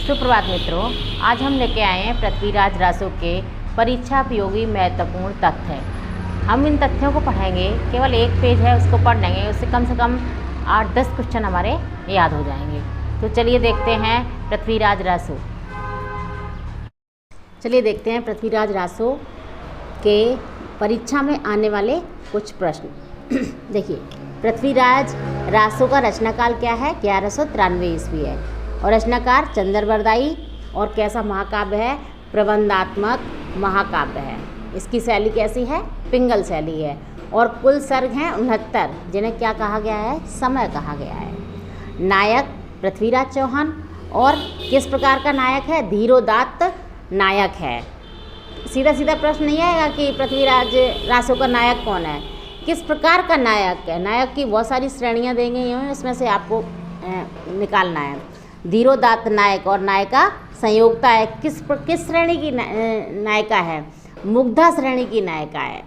सुप्रभात मित्रों, आज हम लेके आए हैं पृथ्वीराज रासो के परीक्षा उपयोगी महत्वपूर्ण तथ्य। हम इन तथ्यों को पढ़ेंगे, केवल एक पेज है उसको पढ़ लेंगे, उससे कम से कम 8-10 क्वेश्चन हमारे याद हो जाएंगे। तो चलिए देखते हैं पृथ्वीराज रासो। चलिए देखते हैं पृथ्वीराज रासो के परीक्षा में आने वाले कुछ प्रश्न। देखिए, पृथ्वीराज रासो का रचनाकाल क्या है? 1193 ईस्वी है और रचनाकार चंद्रबरदाई। और कैसा महाकाव्य है? प्रबंधात्मक महाकाव्य है। इसकी शैली कैसी है? पिंगल शैली है। और कुल सर्ग हैं 69, जिन्हें क्या कहा गया है? समय कहा गया है। नायक पृथ्वीराज चौहान। और किस प्रकार का नायक है? धीरोदात्त नायक है। सीधा सीधा प्रश्न नहीं आएगा कि पृथ्वीराज रासो का नायक कौन है, किस प्रकार का नायक है। नायक की बहुत सारी श्रेणियाँ दी गई हैं, इसमें से आपको निकालना है। धीरोदात्त नायक और नायिका संयोगता है। किस श्रेणी की नायिका है? मुग्धा श्रेणी की नायिका है।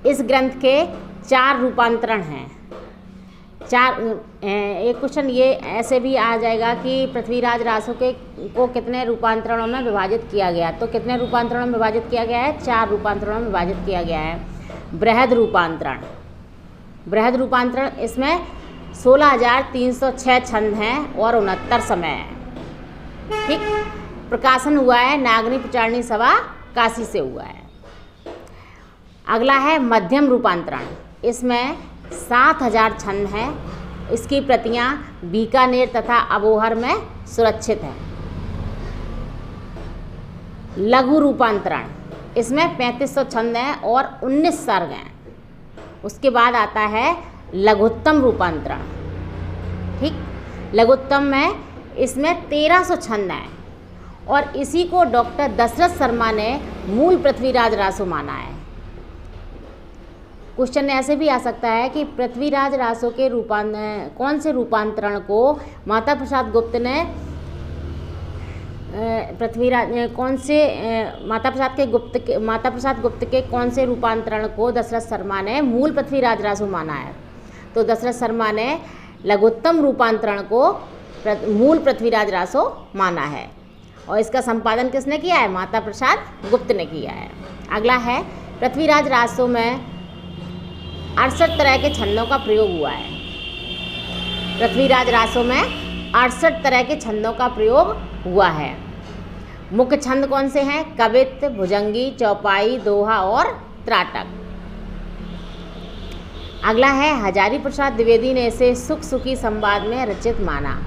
इस ग्रंथ के 4 रूपांतरण हैं। एक क्वेश्चन ये ऐसे भी आ जाएगा कि पृथ्वीराज रासो को कितने रूपांतरणों में विभाजित किया गया। तो कितने रूपांतरणों में विभाजित किया गया है? 4 रूपांतरणों में विभाजित किया गया है। बृहद रूपांतरण, इसमें 16,306 छंद हैं और 69 समय है। ठीक, प्रकाशन हुआ है नागनी प्रचारणी सभा काशी से हुआ है। अगला है मध्यम रूपांतरण, इसमें 7,000 छंद हैं। इसकी प्रतियां बीकानेर तथा अबोहर में सुरक्षित हैं। लघु रूपांतरण, इसमें 3500 छंद हैं और 19 सर्ग हैं। उसके बाद आता है लघुत्तम रूपांतरण। ठीक, लघुत्तम में इसमें 1300 छंद हैं और इसी को डॉक्टर दशरथ शर्मा ने मूल पृथ्वीराज रासो माना है। क्वेश्चन ऐसे भी आ सकता है कि पृथ्वीराज रासो के कौन से रूपांतरण को माता प्रसाद गुप्त ने माता प्रसाद गुप्त के कौन से रूपांतरण को दशरथ शर्मा ने मूल पृथ्वीराज रासो माना है? तो दशरथ शर्मा ने लघुत्तम रूपांतरण को मूल पृथ्वीराज रासो माना है और इसका संपादन किसने किया है? माता प्रसाद गुप्त ने किया है। अगला है पृथ्वीराज रासो में 68 तरह के छंदों का प्रयोग हुआ है। पृथ्वीराज रासो में 68 तरह के छंदों का प्रयोग हुआ है। मुख्य छंद कौन से हैं? कवित्त, भुजंगी, चौपाई, दोहा और त्राटक। अगला है हजारी प्रसाद द्विवेदी ने इसे सुख सुखी संवाद में रचित माना।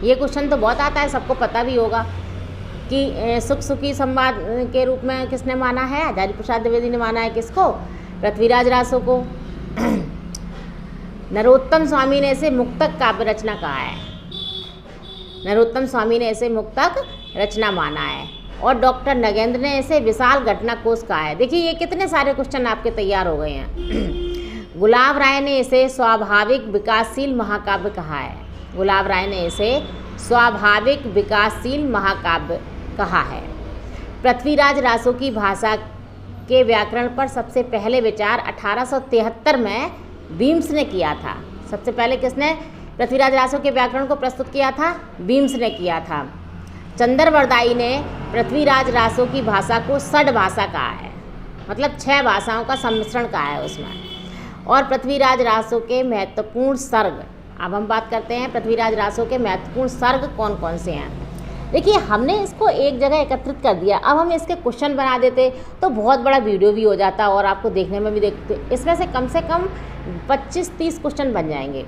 ये क्वेश्चन तो बहुत आता है, सबको पता भी होगा कि सुख सुखी संवाद के रूप में किसने माना है? हजारी प्रसाद द्विवेदी ने माना है। किसको? पृथ्वीराज रासो को। नरोत्तम स्वामी ने इसे मुक्तक काव्य रचना कहा है। नरोत्तम स्वामी ने इसे मुक्तक रचना माना है और डॉक्टर नगेंद्र ने इसे विशाल घटना कोश कहा है। देखिए, ये कितने सारे क्वेश्चन आपके तैयार हो गए हैं। गुलाब राय ने इसे स्वाभाविक विकासशील महाकाव्य कहा है। गुलाब राय ने इसे स्वाभाविक विकासशील महाकाव्य कहा है। पृथ्वीराज रासो की भाषा के व्याकरण पर सबसे पहले विचार 1873 में बीम्स ने किया था। सबसे पहले किसने पृथ्वीराज रासो के व्याकरण को प्रस्तुत किया था? बीम्स ने किया था। चंद्रबरदाई ने पृथ्वीराज रासो की भाषा को षड भाषा कहा है, मतलब 6 भाषाओं का सम्मिश्रण कहा है उसमें। और पृथ्वीराज रासो के महत्वपूर्ण सर्ग, अब हम बात करते हैं पृथ्वीराज रासो के महत्वपूर्ण सर्ग कौन कौन से हैं। देखिए, हमने इसको एक जगह एकत्रित कर दिया। अब हम इसके क्वेश्चन बना देते तो बहुत बड़ा वीडियो भी हो जाता और आपको देखने में भी देखते, इसमें से कम 25-30 क्वेश्चन बन जाएंगे।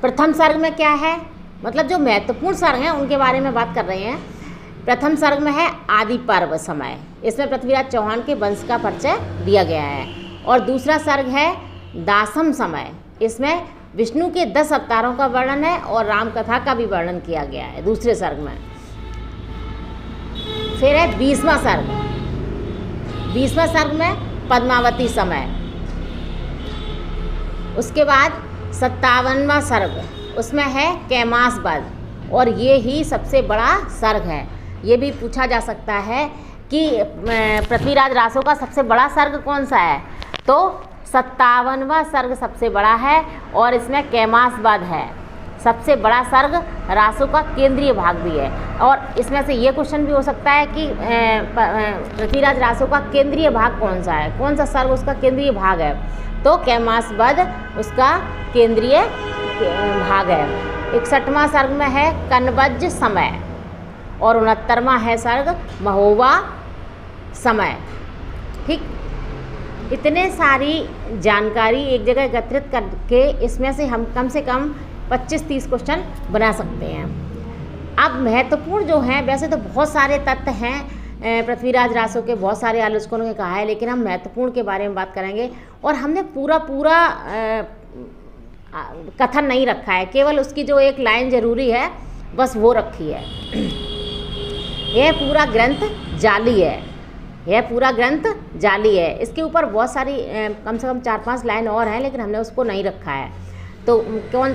प्रथम सर्ग में क्या है? मतलब जो महत्वपूर्ण सर्ग हैं उनके बारे में बात कर रहे हैं। प्रथम सर्ग में है आदि पर्व समय, इसमें पृथ्वीराज चौहान के वंश का परिचय दिया गया है। और दूसरा सर्ग है दासम समय, इसमें विष्णु के 10 अवतारों का वर्णन है और राम कथा का भी वर्णन किया गया है दूसरे सर्ग में। फिर है 20वां सर्ग। 20वां सर्ग में पद्मावती समय। उसके बाद 57वां सर्ग, उसमें है कैमास वध और ये ही सबसे बड़ा सर्ग है। ये भी पूछा जा सकता है कि पृथ्वीराज रासो का सबसे बड़ा सर्ग कौन सा है? तो 57वां सर्ग सबसे बड़ा है और इसमें कैमास वध है। सबसे बड़ा सर्ग रासो का केंद्रीय भाग भी है। और इसमें से ये क्वेश्चन भी हो सकता है कि पृथ्वीराज रासो का केंद्रीय भाग कौन सा है, कौन सा सर्ग उसका केंद्रीय भाग है, तो कैमासवद उसका केंद्रीय भाग है। 61वां सर्ग में है कनबज समय और 69वां है सर्ग महोबा समय। ठीक, इतने सारी जानकारी एक जगह एकत्रित करके इसमें से हम कम से कम 25-30 क्वेश्चन बना सकते हैं। अब महत्वपूर्ण जो हैं, वैसे तो बहुत सारे तथ्य हैं पृथ्वीराज रासो के, बहुत सारे आलोचकों ने कहा है, लेकिन हम महत्वपूर्ण के बारे में बात करेंगे। और हमने पूरा कथन नहीं रखा है, केवल उसकी जो एक लाइन जरूरी है बस वो रखी है। यह पूरा ग्रंथ जाली है, यह पूरा ग्रंथ जाली है। इसके ऊपर बहुत सारी कम से कम 4-5 लाइन और हैं, लेकिन हमने उसको नहीं रखा है। तो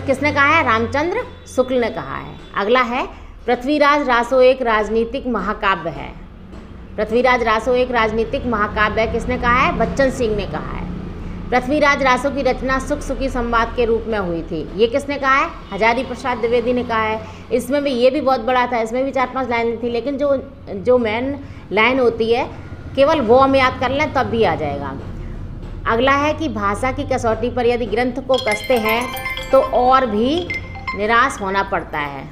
किसने कहा है? रामचंद्र शुक्ल ने कहा है। अगला है पृथ्वीराज रासो एक राजनीतिक महाकाव्य है। पृथ्वीराज रासो एक राजनीतिक महाकाव्य है, किसने कहा है? बच्चन सिंह ने कहा है। पृथ्वीराज रासो की रचना सुख सुखी संवाद के रूप में हुई थी, ये किसने कहा है? हजारी प्रसाद द्विवेदी ने कहा है। इसमें भी ये भी बहुत बड़ा था, इसमें भी 4-5 लाइन थी, लेकिन जो मेन लाइन होती है केवल वो हम याद कर लें तब भी आ जाएगा। अगला है कि भाषा की कसौटी पर यदि ग्रंथ को कसते हैं तो और भी निराश होना पड़ता है।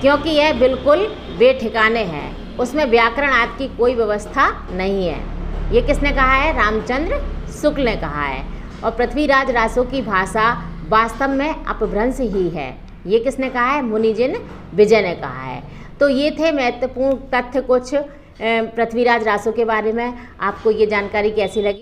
क्योंकि यह बिल्कुल बेठिकाने है, उसमें व्याकरण आदि की कोई व्यवस्था नहीं है। ये किसने कहा है? रामचंद्र शुक्ल ने कहा है। और पृथ्वीराज रासो की भाषा वास्तव में अपभ्रंश ही है, ये किसने कहा है? मुनिजिन विजय ने कहा है। तो ये थे महत्वपूर्ण तथ्य कुछ पृथ्वीराज रासो के बारे में। आपको ये जानकारी कैसी लगी?